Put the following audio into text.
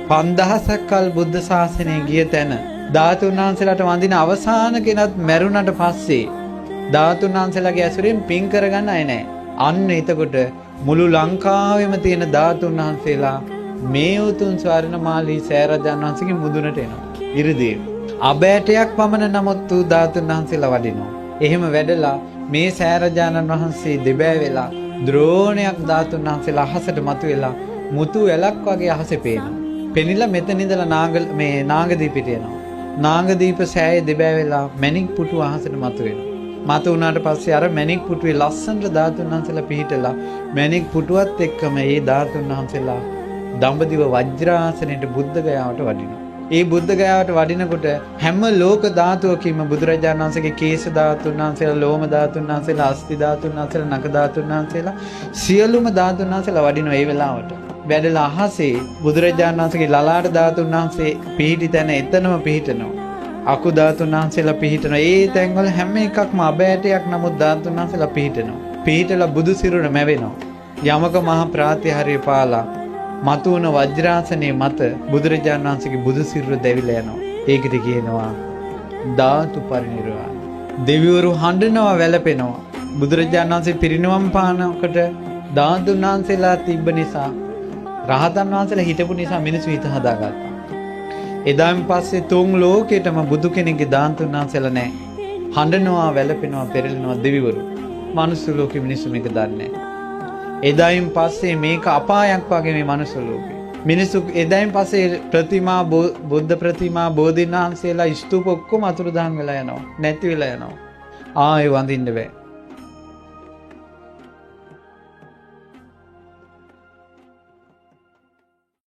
5000ක් කල් බුද්ධ ශාසනය ගිය තැන ධාතුන් වහන්සේලාට වඳින අවසාන කෙනත් මැරුණට පස්සේ ධාතුන් වහන්සේලාගේ ඇසුරෙන් පින් කරගන්න අය නැහැ. අන්න එතකොට මුළු ලංකාවෙම තියෙන ධාතුන් වහන්සේලා මේ උතුම් ස්වර්ණමාලී සෑරජාන් වහන්සේගේ මුදුනට එනවා. ඉරිදීව. අබෑටයක් පමණ නමුත් තු ධාතුන් වහන්සේලා වඩිනවා. එහෙම වැඩලා මේ සෑරජානන් වහන්සේ දෙබෑ වෙලා ද්‍රෝණයක් ධාතුන් වහන්සේලා අහසට මතුවෙලා මුතු වැලක් වගේ අහසේ පේනවා. පෙනිලා මෙතන ඉඳලා නාගදීපිට එනවා. නාගදීප සෑයේ දෙබෑ වෙලා මැණික් පුටු අහසට මතුවෙනවා. මතු වුණාට පස්සේ අර මැණික් පුටුවේ ලස්සනට ධාතුන් වහන්සේලා පිහිටලා මැණික් පුටුවත් එක්කම මේ ධාතුන් වහන්සේලා දඹදිව වජ්‍රාසනයේ බුද්ධ ගයාවට වඩිනවා. ඒ බුද්ධ ගයාවට වඩිනකොට හැම ලෝක ධාතුවකින්ම බුදුරජාණන් වහන්සේගේ කේශ ධාතුන් වහන්සේලා, ලෝම ධාතුන් වහන්සේලා, අස්ථි ධාතුන් වහන්සේලා, නඛ ධාතුන් වහන්සේලා සියලුම ධාතුන් වහන්සේලා වඩිනවා ඒ වෙලාවට. වැඩලා අහසේ බුදුරජාණන් වහන්සේගේ ලලාට ධාතුන් වහන්සේ පිහිටි තැන එතනම පිහිටනවා. අකු ධාතුන් වහන්සේලා පිහිටනවා. ඒ තැන්වල හැම එකක්ම අබෑටයක් නමුත් ධාතුන් වහන්සේලා පිහිටනවා. පිහිටලා බුදු සිරුර මැවෙනවා. යමක මහ ප්‍රාතිහාර්ය පාලා මතුවන වජ්‍රාසනයේ මත බුදුරජාණන් වහන්සේගේ බුදු සිරුර දැවිලා යනවා. ඒකට කියනවා ධාතු පරිනිර්වාණ. දෙවිවරු හඬනවා, වැළපෙනවා. බුදුරජාණන් වහන්සේ පිරිනිවන් පානකොට ධාතුන් වහන්සේලා තිබ්බ නිසා, රහතන් වහන්සේලා හිටපු නිසා මිනිස්සු හිත හදාගත්තා. එදාන් පස්සේ තුන් ලෝකෙටම බුදු කෙනෙක්ගේ ධාතුන් වහන්සේලා නැහැ. හඬනවා, වැළපෙනවා, පෙරලෙනවා දෙවිවරු. මනුස්ස ලෝකෙ මිනිස්සු මේක දන්නේ නැහැ. එදායින් පස්සේ මේක අපායක් වගේ මේ මනුස්ස ලෝකේ. මිනිස්සු එදායින් පස්සේ ප්‍රතිමා, බුද්ධ ප්‍රතිමා, බෝධීන් වහන්සේලා ස්තූප ඔක්කොම අතුරුදහන් වෙලා යනවා. නැති වෙලා යනවා. ආයෙ වඳින්න බෑ.